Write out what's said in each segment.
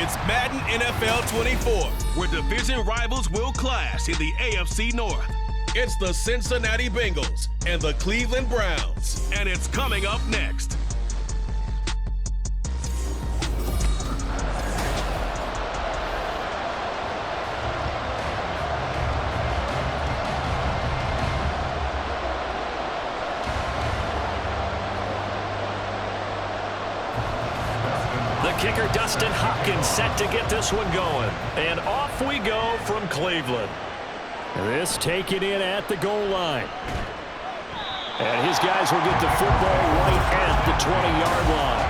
It's Madden NFL 24, where division rivals will clash in the AFC North. It's the Cincinnati Bengals and the Cleveland Browns, and it's coming up next. Kicker Dustin Hopkins set to get this one going. And off we go from Cleveland. This taken in at the goal line. And his guys will get the football right at the 20-yard line.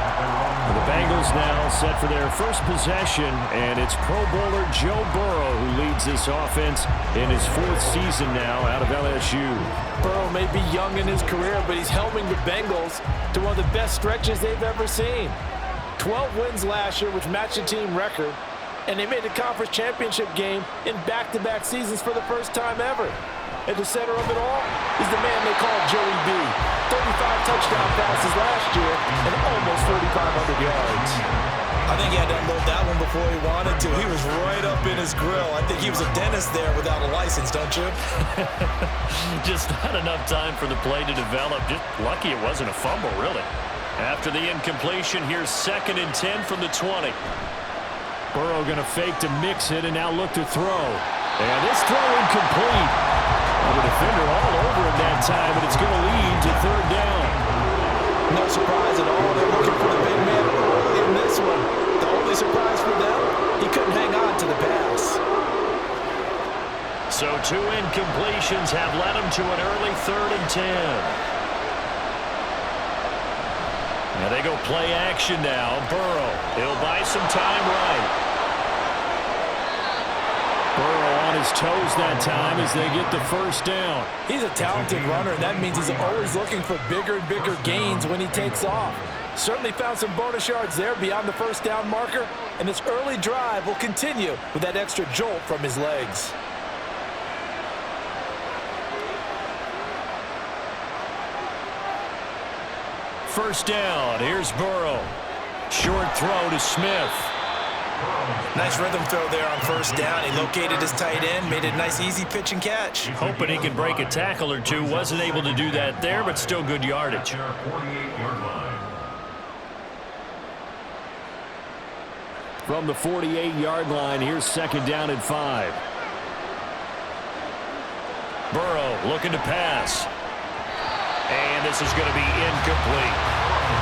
The Bengals now set for their first possession, and it's Pro Bowler Joe Burrow who leads this offense in his fourth season now out of LSU. Burrow may be young in his career, but he's helming the Bengals to one of the best stretches they've ever seen. 12 wins last year, which matched the team record, and they made the conference championship game in back-to-back seasons for the first time ever. At the center of it all is the man they call Joey B. 35 touchdown passes last year and almost 4,500 yards. I think he had to unload that one before he wanted to. He was right up in his grill. I think he was a dentist there without a license, don't you? Just not enough time for the play to develop. Just lucky it wasn't a fumble, really. After the incompletion, here's 2nd and 10 from the 20. Burrow going to fake to mix it and now look to throw. And this throw incomplete. Well, the defender all over him that time, but it's going to lead to 3rd down. No surprise at all. They're looking for the big man early in this one. The only surprise for them, he couldn't hang on to the pass. So 2 incompletions have led him to an early 3rd and 10. Now they go play action now. Burrow, he'll buy some time right. Burrow on his toes that time as they get the 1st down. He's a talented runner, and that means he's always looking for bigger and bigger gains when he takes off. Certainly found some bonus yards there beyond the 1st down marker, and this early drive will continue with that extra jolt from his legs. First down, here's Burrow. Short throw to Smith. Nice rhythm throw there on 1st down. He located his tight end, made a nice easy pitch and catch. Hoping he could break a tackle or two. Wasn't able to do that there, but still good yardage. From the 48-yard line, here's 2nd down and 5. Burrow looking to pass. And this is going to be incomplete.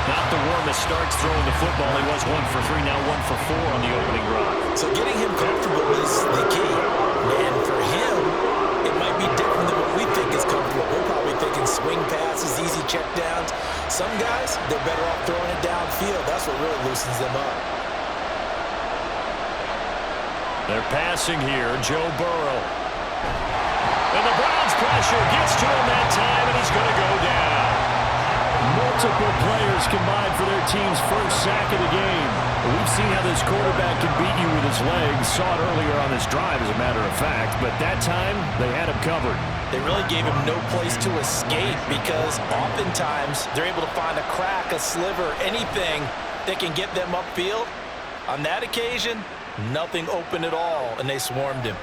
Not the warmest starts throwing the football. He was 1 for 3, now 1 for 4 on the opening drive. So getting him comfortable is the key. And for him, it might be different than what we think is comfortable. We're probably thinking swing passes, easy checkdowns. Some guys, they're better off throwing it downfield. That's what really loosens them up. They're passing here, Joe Burrow. And the Browns pressure gets to him that time, and he's going to go down. Multiple players combined for their team's first sack of the game. We've seen how this quarterback can beat you with his legs. Saw it earlier on this drive, as a matter of fact. But that time, they had him covered. They really gave him no place to escape because oftentimes they're able to find a crack, a sliver, anything that can get them upfield. On that occasion, nothing open at all, and they swarmed him.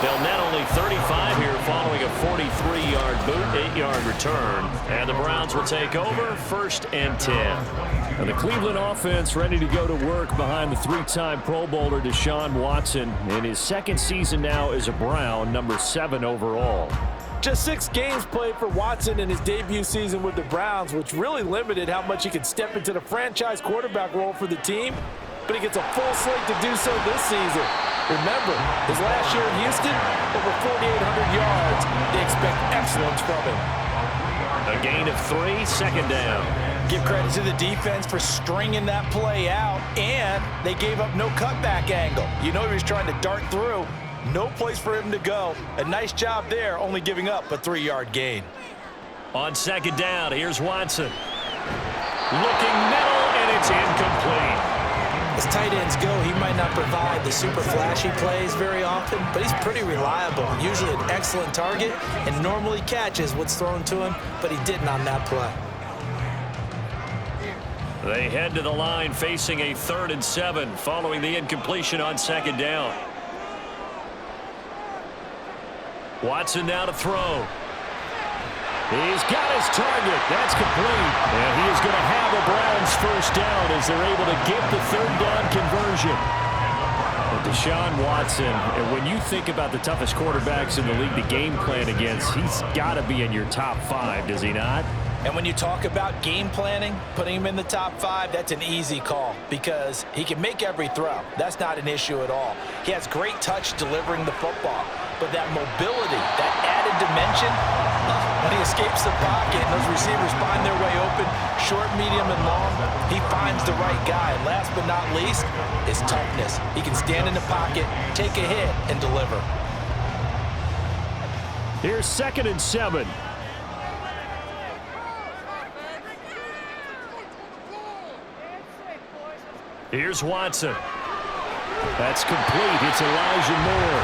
They'll net only 35 here following a 43-yard boot, 8-yard return. And the Browns will take over 1st and 10. And the Cleveland offense ready to go to work behind the 3-time Pro Bowler Deshaun Watson in his 2nd season now as a Brown, number 7 overall. Just 6 games played for Watson in his debut season with the Browns, which really limited how much he could step into the franchise quarterback role for the team. But he gets a full slate to do so this season. Remember, his last year in Houston, over 4,800 yards. They expect excellence from him. A gain of 3, 2nd down. Give credit to the defense for stringing that play out, and they gave up no cutback angle. You know he was trying to dart through. No place for him to go. A nice job there, only giving up a 3-yard gain. On 2nd down, here's Watson. Looking middle, and it's incomplete. As tight ends go, he might not provide the super flashy plays very often, but he's pretty reliable. Usually an excellent target, and normally catches what's thrown to him, but he didn't on that play. They head to the line facing a 3rd and 7 following the incompletion on 2nd down. Watson now to throw. He's got his target. That's complete. And he is going to have a Browns first down as they're able to get the 3rd down conversion. And Deshaun Watson, and when you think about the toughest quarterbacks in the league to game plan against, he's got to be in your top 5, does he not? And when you talk about game planning, putting him in the top 5, that's an easy call because he can make every throw. That's not an issue at all. He has great touch delivering the football. But that mobility, that added dimension, when he escapes the pocket and those receivers find their way open, short, medium, and long, he finds the right guy. And last but not least, his toughness. He can stand in the pocket, take a hit, and deliver. Here's 2nd and 7. Here's Watson. That's complete. It's Elijah Moore.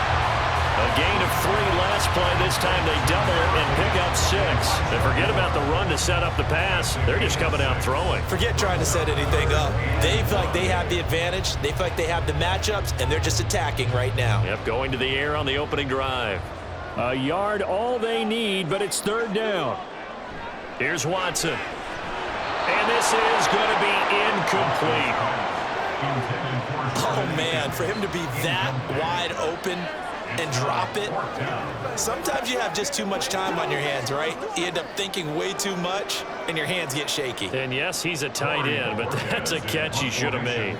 A gain of 3 last play. This time they double it and pick up 6. And forget about the run to set up the pass. They're just coming out throwing. Forget trying to set anything up. They feel like they have the advantage. They feel like they have the matchups, and they're just attacking right now. Yep, going to the air on the opening drive. A yard all they need, but it's 3rd down. Here's Watson. And this is going to be incomplete. Oh, man, for him to be that wide open and drop it. Sometimes you have just too much time on your hands, right? You end up thinking way too much, and your hands get shaky. And yes, he's a tight end, but that's a catch he should have made.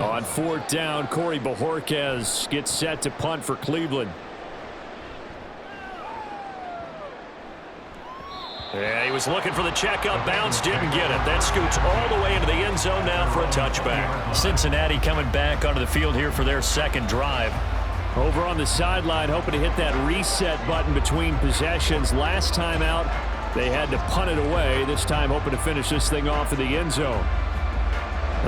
On 4th down, Corey Bojorquez gets set to punt for Cleveland. Yeah, he was looking for the checkup bounce, didn't get it. That scoots all the way into the end zone now for a touchback. Cincinnati coming back onto the field here for their 2nd drive. Over on the sideline, hoping to hit that reset button between possessions. Last time out, they had to punt it away. This time, hoping to finish this thing off in the end zone.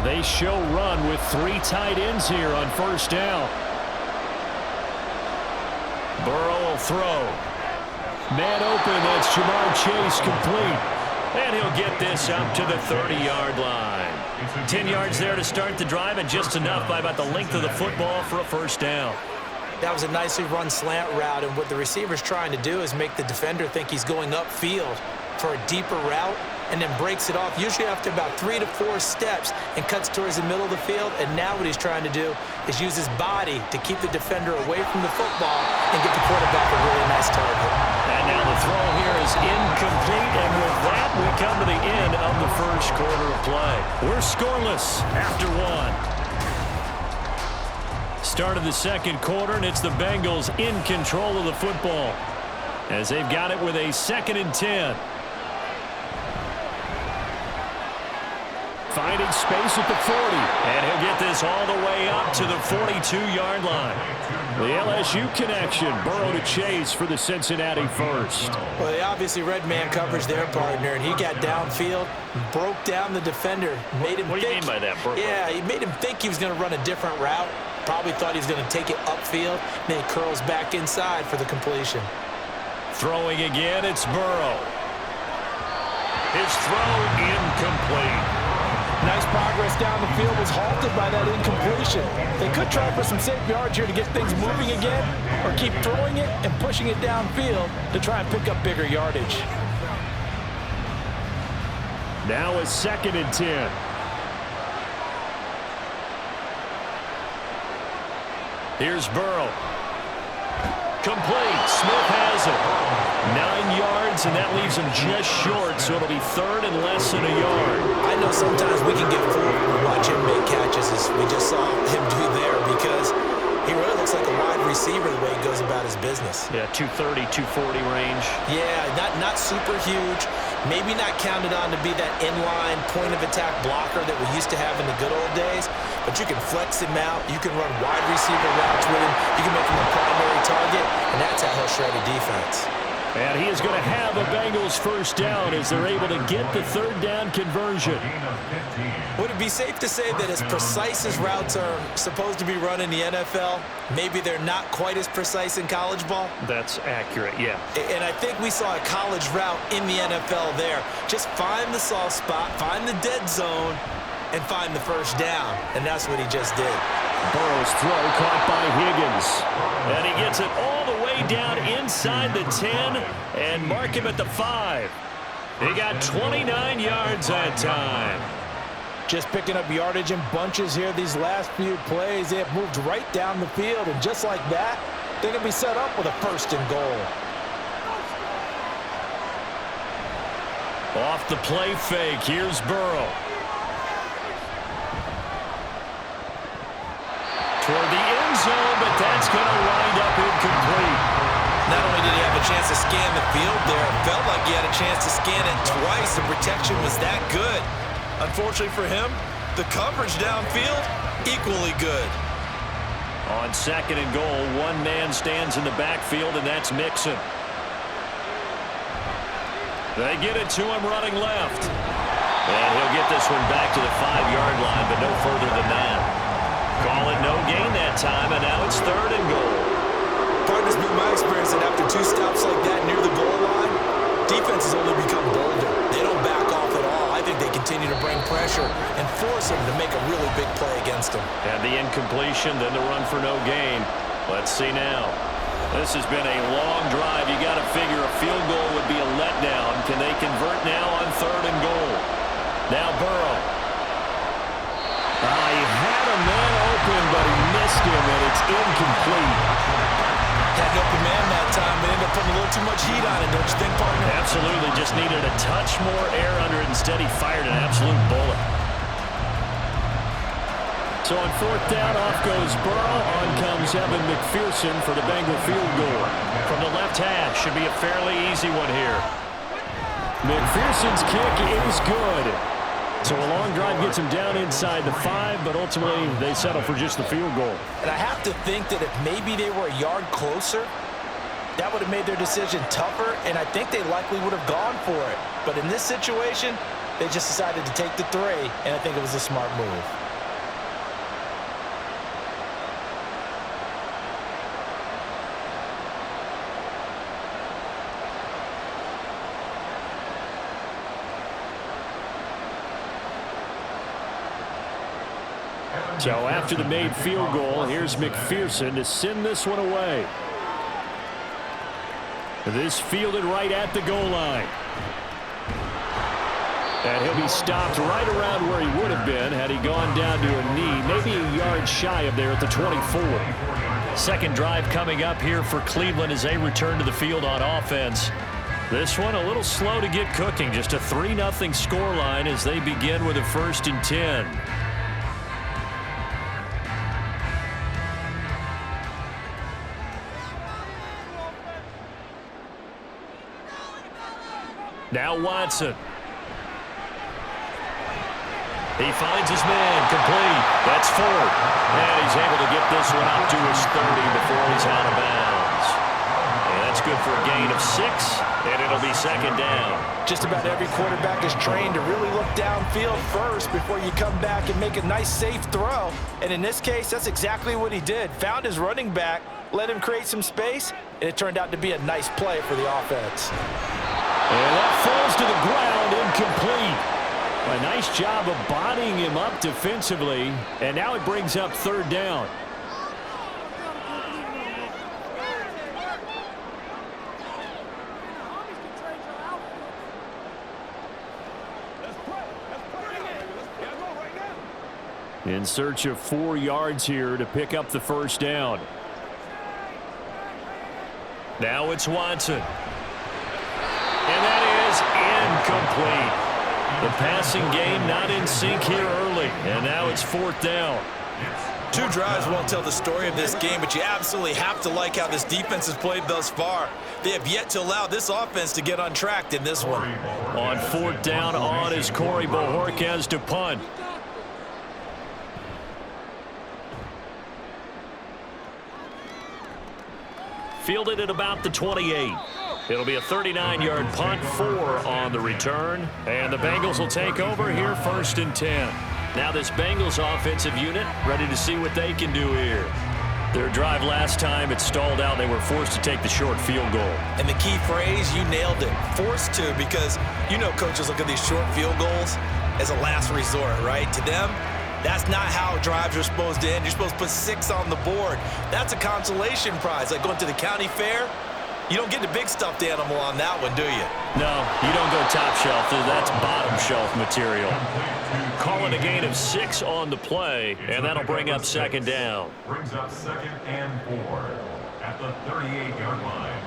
They show run with 3 tight ends here on 1st down. Burrow will throw. Man open, that's Jamar Chase complete. And he'll get this up to the 30-yard line. 10 yards there to start the drive, and just enough by about the length of the football for a 1st down. That was a nicely run slant route, and what the receiver's trying to do is make the defender think he's going upfield for a deeper route and then breaks it off, usually after about 3 to 4 steps, and cuts towards the middle of the field. And now what he's trying to do is use his body to keep the defender away from the football and get the quarterback a really nice target. And now the throw here is incomplete, and with that, we come to the end of the 1st quarter of play. We're scoreless after 1. Start of the 2nd quarter, and it's the Bengals in control of the football as they've got it with a 2nd and 10. Finding space at the 40. And he'll get this all the way up to the 42-yard line. The LSU connection. Burrow to Chase for the Cincinnati first. Well, they obviously read man coverage their partner, and he got downfield, broke down the defender, made him What do you mean by that, Burrow? Yeah, he made him think he was going to run a different route. Probably thought he was going to take it upfield. Then he curls back inside for the completion. Throwing again, it's Burrow. His throw incomplete. Nice progress down the field was halted by that incompletion. They could try for some safe yards here to get things moving again, or keep throwing it and pushing it downfield to try and pick up bigger yardage. Now a 2nd and 10. Here's Burrow. Complete. Smith has it. 9 yards, and that leaves him just short, so it'll be 3rd and less than a yard. I know sometimes we can get fooled when we watch him make catches, as we just saw him do there, because he really looks like a wide receiver the way he goes about his business. Yeah, 230, 240 range. Yeah, not super huge. Maybe not counted on to be that inline point-of-attack blocker that we used to have in the good old days, but you can flex him out. You can run wide receiver routes with him. You can make him a primary target, and that's how he'll shred a defense. And he is going to have a Bengals first down as they're able to get the 3rd down conversion. Would it be safe to say that as precise as routes are supposed to be run in the NFL, maybe they're not quite as precise in college ball? That's accurate, yeah. And I think we saw a college route in the NFL there. Just find the soft spot, find the dead zone, and find the first down, and that's what he just did. Burrow's throw caught by Higgins. And he gets it all the way down inside the 10 and mark him at the 5. He got 29 yards that time. Just picking up yardage in bunches here these last few plays. They have moved right down the field, and just like that, they're going to be set up with a 1st and goal. Off the play fake, here's Burrow. Toward the end zone, but that's going to wind up incomplete. Not only did he have a chance to scan the field there, it felt like he had a chance to scan it twice. The protection was that good. Unfortunately for him, the coverage downfield, equally good. On 2nd and goal, one man stands in the backfield, and that's Mixon. They get it to him running left. And he'll get this one back to the 5-yard line, but no further than that. Call it no gain that time, and now it's 3rd and goal. Partner's been my experience that after 2 stops like that near the goal line, defenses only become bolder. They don't back off at all. I think they continue to bring pressure and force him to make a really big play against him. And the incompletion, then the run for no gain. Let's see now. This has been a long drive. You got to figure a field goal would be a letdown. Can they convert now on 3rd and goal? Now Burrow. He had a man open, but he missed him, and it's incomplete. Had an open man that time, but ended up putting a little too much heat on it, don't you think, partner? Absolutely. Just needed a touch more air under it. Instead, he fired an absolute bullet. So on 4th down, off goes Burrow. On comes Evan McPherson for the Bengal field goal. From the left hash, should be a fairly easy one here. McPherson's kick is good. So a long drive gets him down inside the 5, but ultimately they settle for just the field goal. And I have to think that if maybe they were a yard closer, that would have made their decision tougher, and I think they likely would have gone for it. But in this situation, they just decided to take the 3, and I think it was a smart move. So after the made field goal, here's McPherson to send this one away. This fielded right at the goal line. And he'll be stopped right around where he would have been had he gone down to a knee, maybe a yard shy of there at the 24. Second drive coming up here for Cleveland as they return to the field on offense. This one a little slow to get cooking, just a 3-0 scoreline as they begin with a 1st and 10. Now Watson. He finds his man, complete. That's Ford. And he's able to get this one up to his 30 before he's out of bounds. And that's good for a gain of 6, and it'll be 2nd down. Just about every quarterback is trained to really look downfield first before you come back and make a nice, safe throw. And in this case, that's exactly what he did. Found his running back, let him create some space, and it turned out to be a nice play for the offense. And that falls to the ground, incomplete. A nice job of bodying him up defensively, and now it brings up 3rd down. In search of 4 yards here to pick up the 1st down. Now it's Watson. And that is incomplete. The passing game not in sync here early. And now it's 4th down. 2 drives won't tell the story of this game, but you absolutely have to like how this defense has played thus far. They have yet to allow this offense to get untracked in this one. On 4th down on is Corey Bojorquez to punt. Fielded at about the 28. It'll be a 39-yard punt, 4 on the return. And the Bengals will take over here 1st and 10. Now this Bengals offensive unit ready to see what they can do here. Their drive last time, it stalled out. They were forced to take the short field goal. And the key phrase, you nailed it, forced to, because you know coaches look at these short field goals as a last resort, right? To them, that's not how drives are supposed to end. You're supposed to put 6 on the board. That's a consolation prize, like going to the county fair. You don't get the big stuffed animal on that one, do you? No, you don't go top shelf. That's bottom shelf material. Calling a gain of 6 on the play, and that'll bring up second down. Brings up 2nd and 4 at the 38-yard line.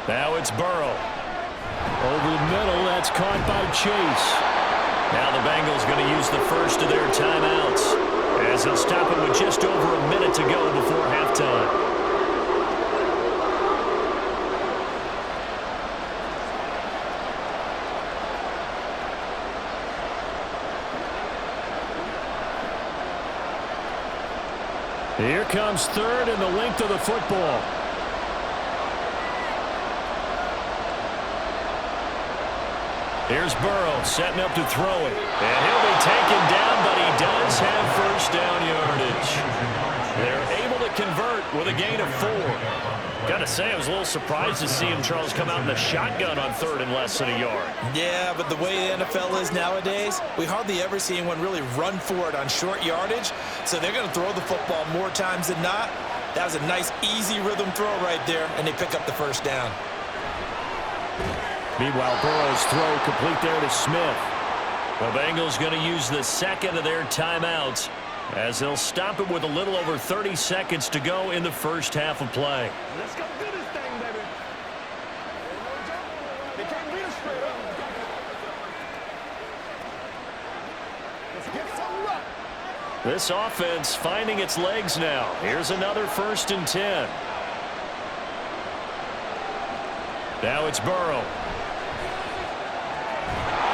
Now it's Burrow. Over the middle, that's caught by Chase. Now the Bengals going to use the first of their timeouts as they'll stop it with just over a minute to go before halftime. Here comes third and the length of the football. Here's Burrow setting up to throw it. And he'll be taken down, but he does have first down yardage. They're able to convert with a gain of 4. Got to say, I was a little surprised to see him, Charles, come out in the shotgun on third and less than a yard. Yeah, but the way the NFL is nowadays, we hardly ever see anyone really run for it on short yardage. So they're going to throw the football more times than not. That was a nice, easy rhythm throw right there, and they pick up the first down. Meanwhile, Burrow's throw complete there to Smith. The Bengals going to use the second of their timeouts as they'll stop it with a little over 30 seconds to go in the first half of play. Let's go do this thing, baby. They can't beat us straight up. Let's get something up. This offense finding its legs now. Here's another 1st and 10. Now it's Burrow.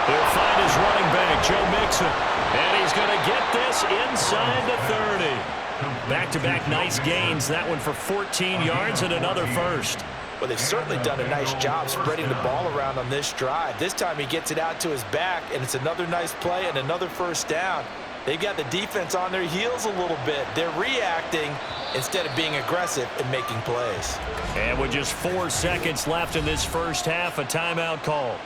He'll find his running back, Joe Mixon. And he's going to get this inside the 30. Back-to-back nice gains. That one for 14 yards and another first. Well, they've certainly done a nice job spreading the ball around on this drive. This time he gets it out to his back, and it's another nice play and another first down. They've got the defense on their heels a little bit. They're reacting instead of being aggressive and making plays. And with just 4 seconds left in this first half, a timeout call.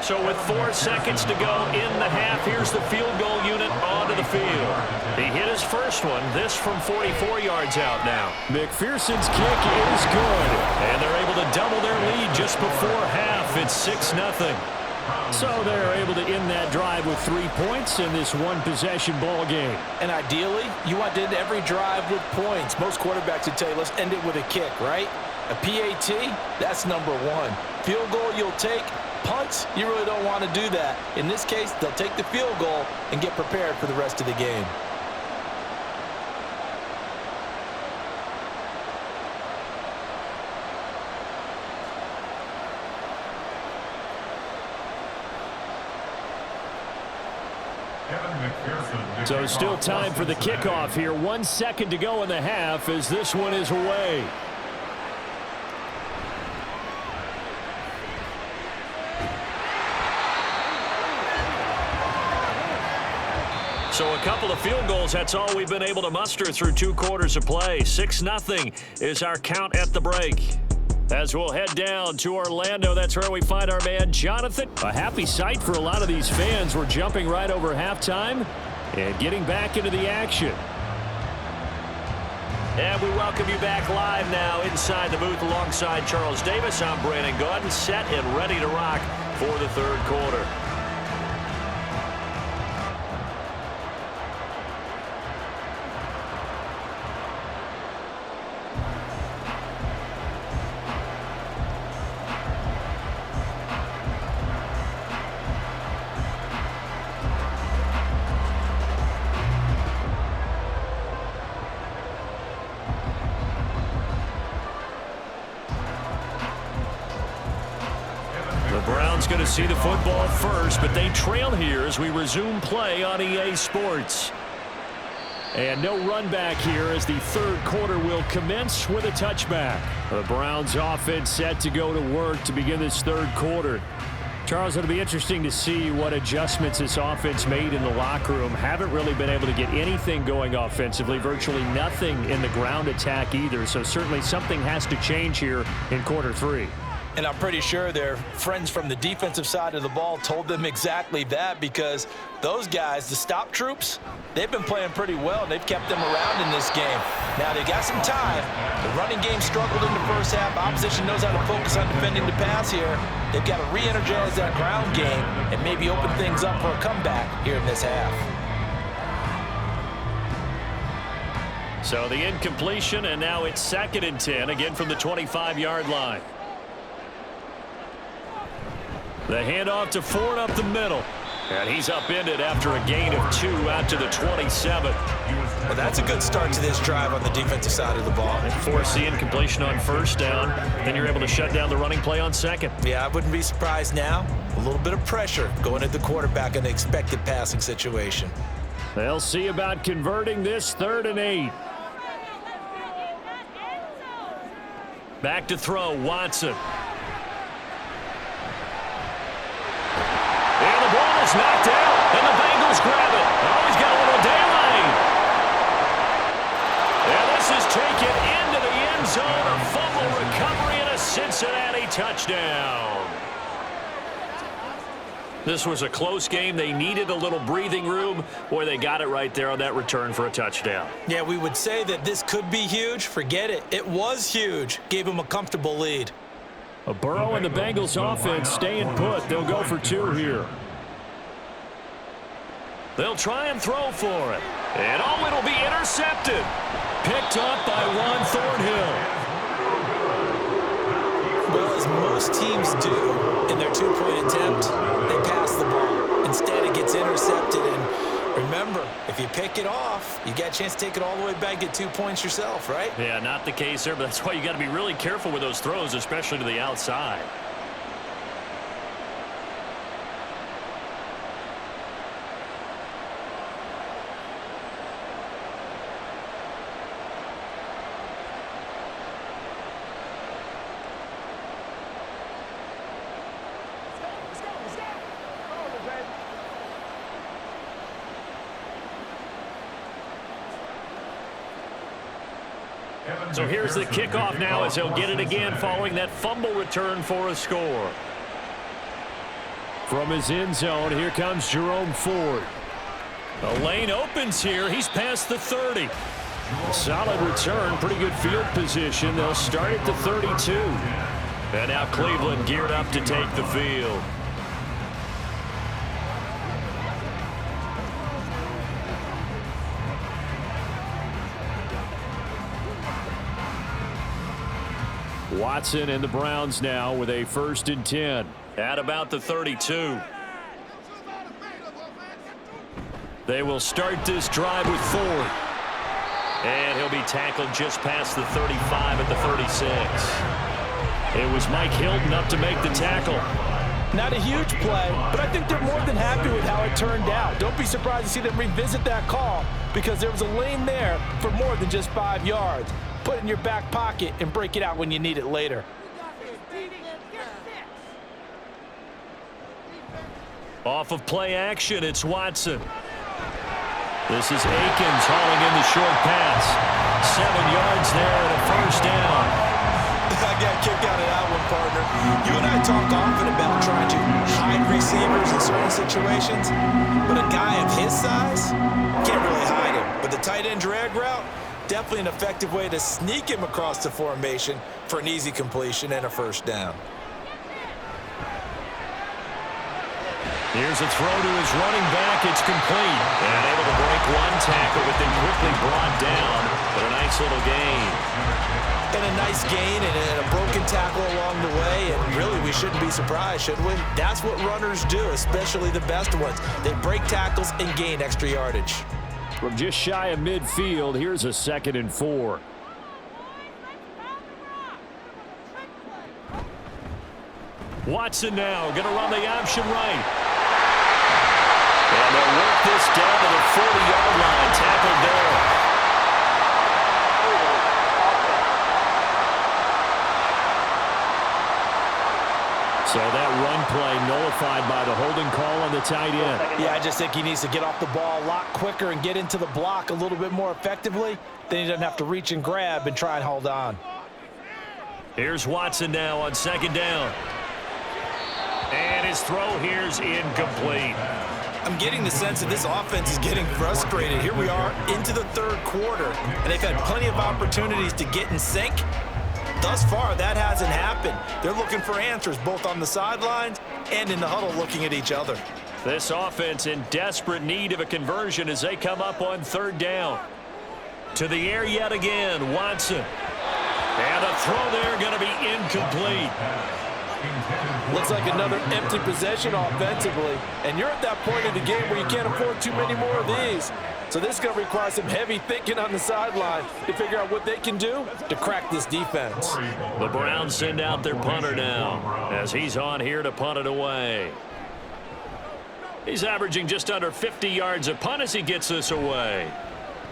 So with 4 seconds to go in the half, here's the field goal unit onto the field. He hit his first one, this from 44 yards out now. McPherson's kick is good, and they're able to double their lead just before half. It's 6-0. So they're able to end that drive with 3 points in this one-possession ball game. And ideally, you want to end every drive with points. Most quarterbacks would tell you, let's end it with a kick, right? A PAT, that's number 1. Field goal you'll take. Punts, you really don't want to do that. In this case, they'll take the field goal and get prepared for the rest of the game. So still time for the kickoff here. 1 second to go in the half as this one is away. So a couple of field goals, that's all we've been able to muster through 2 quarters of play. 6-0 is our count at the break. As we'll head down to Orlando, that's where we find our man Jonathan. A happy sight for a lot of these fans. We're jumping right over halftime and getting back into the action. And we welcome you back live now inside the booth alongside Charles Davis. I'm Brandon Gordon, set and ready to rock for the third quarter. Browns going to see the football first, but they trail here as we resume play on EA Sports. And no run back here as the third quarter will commence with a touchback. The Browns offense set to go to work to begin this third quarter. Charles, it'll be interesting to see what adjustments this offense made in the locker room. Haven't really been able to get anything going offensively, virtually nothing in the ground attack either. So certainly something has to change here in quarter three. And I'm pretty sure their friends from the defensive side of the ball told them exactly that, because those guys, the stop troops, they've been playing pretty well, and they've kept them around in this game. Now, they got some time. The running game struggled in the first half. Opposition knows how to focus on defending the pass here. They've got to re-energize that ground game and maybe open things up for a comeback here in this half. So the incompletion, and now it's 2nd and 10, again from the 25-yard line. The handoff to Ford up the middle. And he's upended after a gain of 2 out to the 27. Well, that's a good start to this drive on the defensive side of the ball. Force the incompletion on first down. Then you're able to shut down the running play on second. Yeah, I wouldn't be surprised now. A little bit of pressure going at the quarterback in the expected passing situation. They'll see about converting this 3rd and 8. Back to throw, Watson. And the ball is knocked out, and the Bengals grab it. Oh, he's got a little daylight. And this is taken into the end zone. A fumble recovery and a Cincinnati touchdown. This was a close game. They needed a little breathing room. Boy, they got it right there on that return for a touchdown. Yeah, we would say that this could be huge. Forget it. It was huge. Gave them a comfortable lead. Burrow and the Bengals offense staying put. They'll go for 2 here. They'll try and throw for it. And oh, it'll be intercepted. Picked up by Juan Thornhill. Well, as most teams do in their 2-point attempt, they pass the ball. Instead, it gets intercepted. And remember, if you pick it off, you got a chance to take it all the way back, get 2 points yourself, right? Yeah, not the case there, but that's why you got to be really careful with those throws, especially to the outside. So here's the kickoff now as he'll get it again following that fumble return for a score. From his end zone, here comes Jerome Ford. The lane opens here. He's past the 30. A solid return, pretty good field position. They'll start at the 32. And now Cleveland geared up to take the field. Watson and the Browns now with a 1st and 10 at about the 32. They will start this drive with Ford. And he'll be tackled just past the 35 at the 36. It was Mike Hilton up to make the tackle. Not a huge play, but I think they're more than happy with how it turned out. Don't be surprised to see them revisit that call, because there was a lane there for more than just 5 yards. Put it in your back pocket and break it out when you need it later. Off of play action, it's Watson. This is Akins hauling in the short pass. 7 yards there and a 1st down. I got a kick out of that one, partner. You and I talk often about trying to hide receivers in certain situations, but a guy of his size can't really hide him. But the tight end drag route, definitely an effective way to sneak him across the formation for an easy completion and a 1st down. Here's a throw to his running back. It's complete. And able to break 1 tackle, but then quickly brought down. But a nice little gain. And a nice gain and a broken tackle along the way. And really, we shouldn't be surprised, should we? That's what runners do, especially the best ones. They break tackles and gain extra yardage. From just shy of midfield, here's a 2nd and 4. Watson now going to run the option right. And they'll work this down to the 40-yard line. Tackled there. So that run play nullified by the holding call on the tight end. Yeah, I just think he needs to get off the ball a lot quicker and get into the block a little bit more effectively. Then he doesn't have to reach and grab and try and hold on. Here's Watson now on second down. And his throw here's incomplete. I'm getting the sense that this offense is getting frustrated. Here we are into the third quarter, and they've had plenty of opportunities to get in sync. Thus far, that hasn't happened. They're looking for answers both on the sidelines and in the huddle looking at each other. This offense in desperate need of a conversion as they come up on third down. To the air yet again, Watson. And the throw there going to be incomplete. Looks like another empty possession offensively. And you're at that point in the game where you can't afford too many more of these. So this is going to require some heavy thinking on the sideline to figure out what they can do to crack this defense. The Browns send out their punter now as he's on here to punt it away. He's averaging just under 50 yards a punt as he gets this away.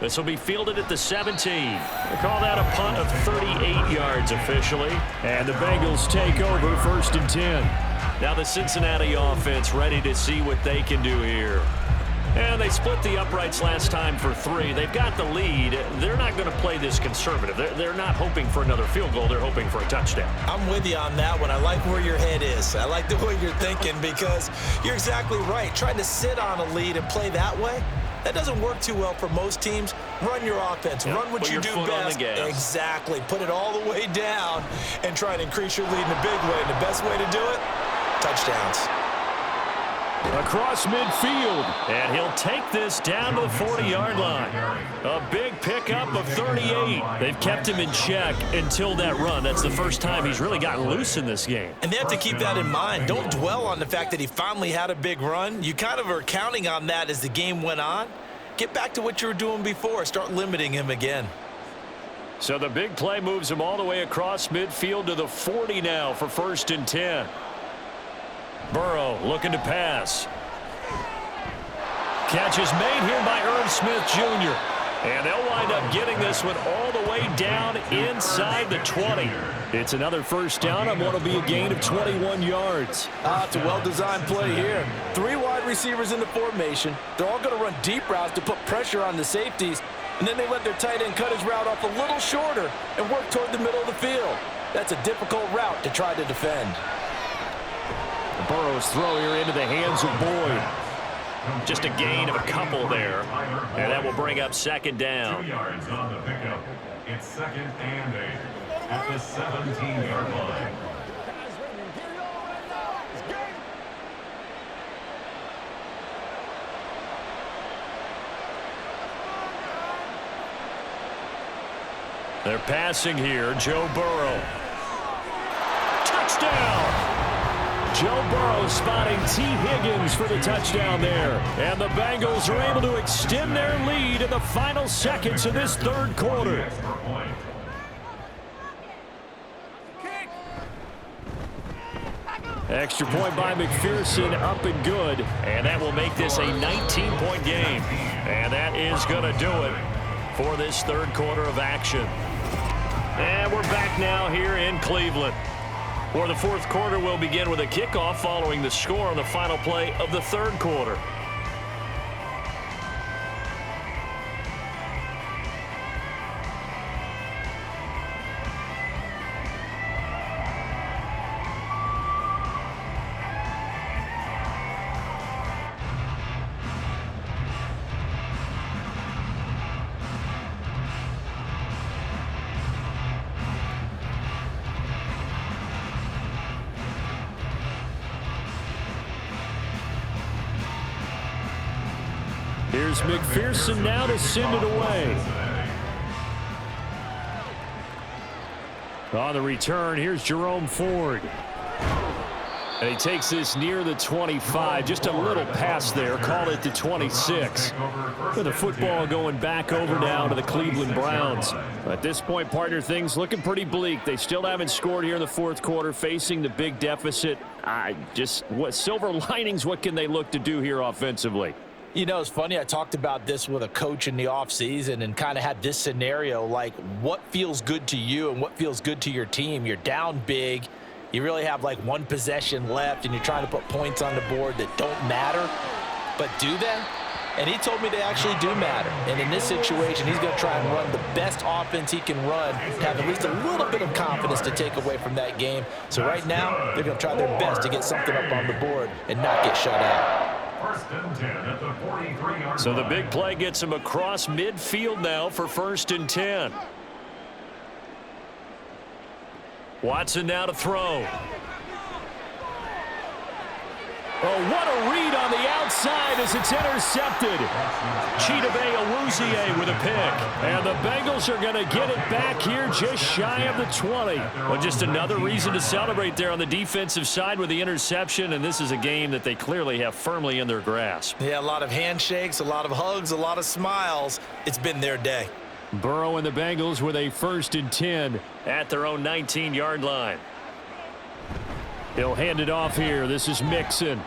This will be fielded at the 17. They call that a punt of 38 yards officially. And the Bengals take over 1st and 10. Now the Cincinnati offense ready to see what they can do here. And they split the uprights last time for 3. They've got the lead. They're not going to play this conservative. They're not hoping for another field goal. They're hoping for a touchdown. I'm with you on that one. I like where your head is. I like the way you're thinking because you're exactly right. Trying to sit on a lead and play that way, that doesn't work too well for most teams. Run your offense. Yep. Run what you do best. Exactly. Put it all the way down and try to increase your lead in a big way. And the best way to do it, touchdowns. Across midfield, and he'll take this down to the 40-yard line. A big pickup of 38. They've kept him in check until that run. That's the first time he's really gotten loose in this game. And they have to keep that in mind. Don't dwell on the fact that he finally had a big run. You kind of are counting on that as the game went on. Get back to what you were doing before. Start limiting him again. So the big play moves him all the way across midfield to the 40 now for 1st and 10. Burrow looking to pass. Catch is made here by Irv Smith Jr. And they'll wind up getting this one all the way down inside the 20. It's another first down on what will be a gain of 21 yards. It's a well-designed play here. 3 wide receivers in the formation. They're all going to run deep routes to put pressure on the safeties. And then they let their tight end cut his route off a little shorter and work toward the middle of the field. That's a difficult route to try to defend. Burrow's throw here into the hands of Boyd. Just a gain of a couple there. And that will bring up 2nd down. 2 yards on the pickup. It's 2nd and 8 at the 17-yard line. They're passing here. Joe Burrow. Touchdown! Joe Burrow spotting T. Higgins for the touchdown there. And the Bengals are able to extend their lead in the final seconds of this third quarter. Extra point by McPherson, up and good. And that will make this a 19-point game. And that is going to do it for this third quarter of action. And we're back now here in Cleveland, where the fourth quarter will begin with a kickoff following the score on the final play of the third quarter. Here's McPherson now to send it away. On the return, here's Jerome Ford. And he takes this near the 25, just a little pass there, called it the 26. With the football going back over now to the Cleveland Browns. At this point, partner, things looking pretty bleak. They still haven't scored here in the fourth quarter, facing the big deficit. What silver linings, what can they look to do here offensively? You know, it's funny, I talked about this with a coach in the offseason and kind of had this scenario, like what feels good to you and what feels good to your team. You're down big. You really have like one possession left, and you're trying to put points on the board that don't matter. But do they? And he told me they actually do matter. And in this situation, he's going to try and run the best offense he can run to have at least a little bit of confidence to take away from that game. So right now, they're going to try their best to get something up on the board and not get shut out. First and 10 at the 43-yard So the line. big play gets him across midfield now for first and 10. Watson now to throw. Oh, what a read on the outside as it's intercepted. Chidobe Awuzie with a pick. And the Bengals are going to get it back here just shy of the 20. Well, just another reason to celebrate there on the defensive side with the interception, and this is a game that they clearly have firmly in their grasp. Yeah, a lot of handshakes, a lot of hugs, a lot of smiles. It's been their day. Burrow and the Bengals with a first and 10 at their own 19-yard line. He'll hand it off here. This is Mixon.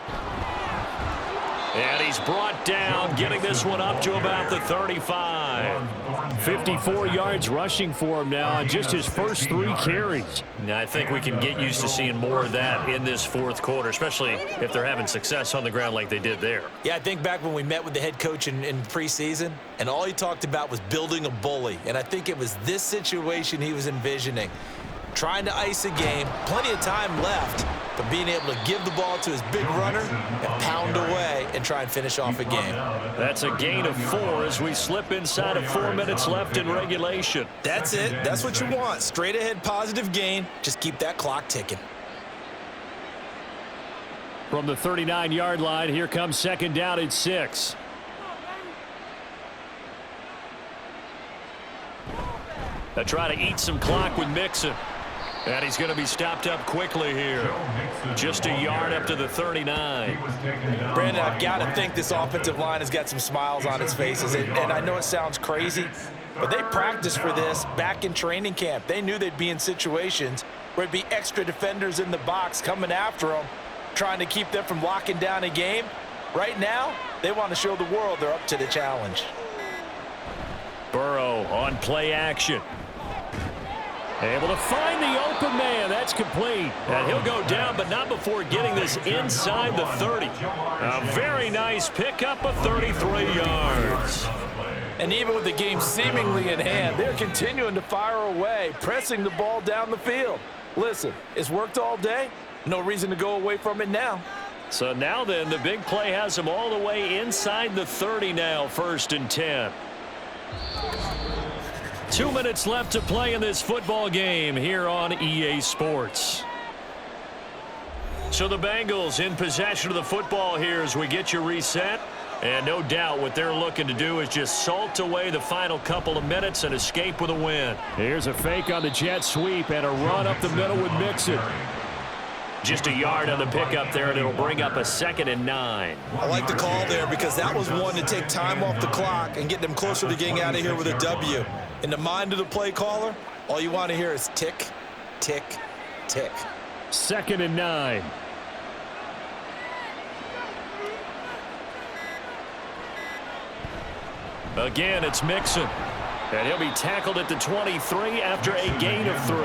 And he's brought down, getting this one up to about the 35. 54 yards rushing for him now on just his first 3 carries. Now, I think we can get used to seeing more of that in this fourth quarter, especially if they're having success on the ground like they did there. Yeah, I think back when we met with the head coach in preseason, and all he talked about was building a bully. And I think it was this situation he was envisioning. Trying to ice a game, plenty of time left, but being able to give the ball to his big runner and pound away and try and finish off a game. That's a gain of 4 as we slip inside of 4 minutes left in regulation. That's it. That's what you want. Straight ahead, positive gain. Just keep that clock ticking. From the 39-yard line, here comes second down at 6. They'll try to eat some clock with Mixon. And he's going to be stopped up quickly here. Just a yard up to the 39. Brandon, I've got to think this offensive line has got some smiles on its faces. And I know it sounds crazy, but they practiced for this back in training camp. They knew they'd be in situations where it'd be extra defenders in the box coming after them, trying to keep them from locking down a game. Right now, they want to show the world they're up to the challenge. Burrow on play action. Able to find the open man. That's complete. And he'll go down, but not before getting this inside the 30. A very nice pickup of 33 yards. And even with the game seemingly in hand, they're continuing to fire away, pressing the ball down the field. Listen, it's worked all day. No reason to go away from it now. So now then, the big play has him all the way inside the 30 now, first and 10. 2 minutes left to play in this football game here on EA Sports. So the Bengals in possession of the football here as we get you reset. And no doubt what they're looking to do is just salt away the final couple of minutes and escape with a win. Here's a fake on the jet sweep and a run up the middle with Mixon. Just a yard on the pickup there, and it'll bring up a 2nd and 9. I like the call there because that was one to take time off the clock and get them closer to getting out of here with a W. In the mind of the play caller, all you want to hear is tick, tick, tick. 2nd and 9. Again, it's Mixon. And he'll be tackled at the 23 after a gain of 3.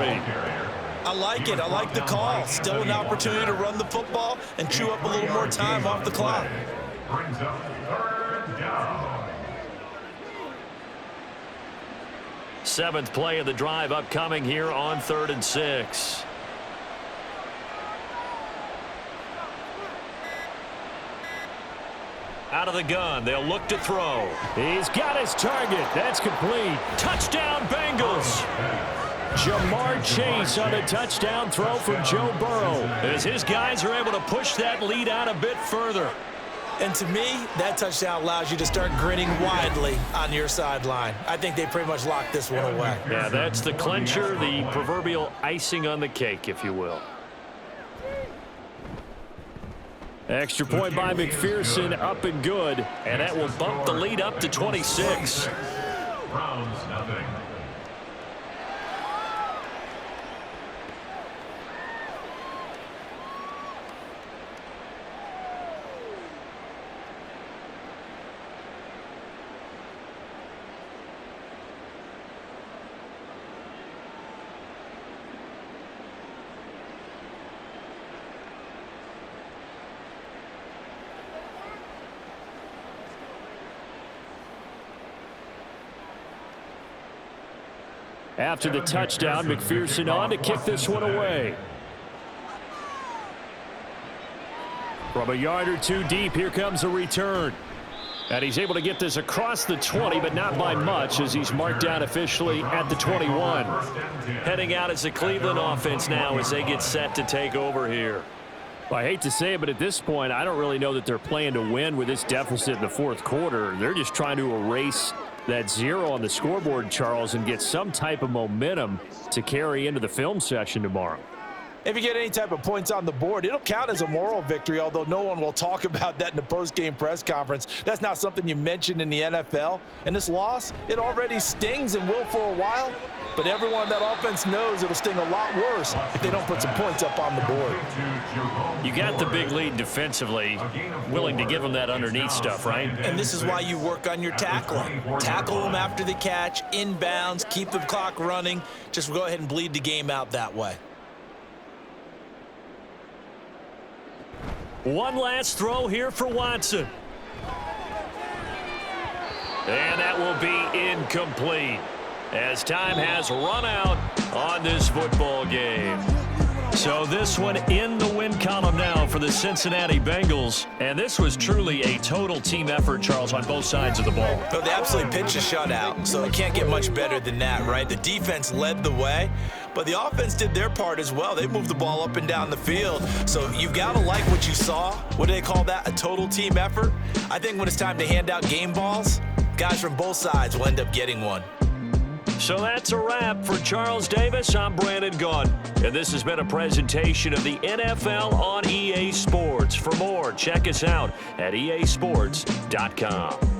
I like it. I like the call. Still an opportunity to run the football and chew up a little more time off the clock. Brings up 3rd down. 7th play of the drive upcoming here on 3rd and 6. Out of the gun, they'll look to throw. He's got his target. That's complete. Touchdown, Bengals. Jamar Chase on a touchdown throw from Joe Burrow as his guys are able to push that lead out a bit further. And to me, that touchdown allows you to start grinning widely on your sideline. I think they pretty much locked this one away. Yeah, that's the clincher, the proverbial icing on the cake, if you will. Extra point by McPherson, up and good. And that will bump the lead up to 26. Browns nothing. After the touchdown, McPherson on to kick this one away. From a yard or two deep, here comes a return. And he's able to get this across the 20, but not by much, as he's marked down officially at the 21. Heading out as the Cleveland offense now as they get set to take over here. Well, I hate to say it, but at this point, I don't really know that they're playing to win with this deficit in the fourth quarter. They're just trying to erase that 0 on the scoreboard, Charles, and get some type of momentum to carry into the film session tomorrow. If you get any type of points on the board, it'll count as a moral victory, although no one will talk about that in the post-game press conference. That's not something you mentioned in the NFL. And this loss, it already stings and will for a while, but everyone on that offense knows it'll sting a lot worse if they don't put some points up on the board. You got the big lead defensively, willing to give them that underneath stuff, right? And this is why you work on your tackling. Tackle them after the catch, inbounds, keep the clock running. Just go ahead and bleed the game out that way. One last throw here for Watson. And that will be incomplete, as time has run out on this football game. So this one in the win column now for the Cincinnati Bengals. And this was truly a total team effort, Charles, on both sides of the ball. So they absolutely pitched a shutout, so it can't get much better than that, right? The defense led the way, but the offense did their part as well. They moved the ball up and down the field. So you've got to like what you saw. What do they call that? A total team effort? I think when it's time to hand out game balls, guys from both sides will end up getting one. So that's a wrap for Charles Davis. I'm Brandon Gaudin, and this has been a presentation of the NFL on EA Sports. For more, check us out at easports.com.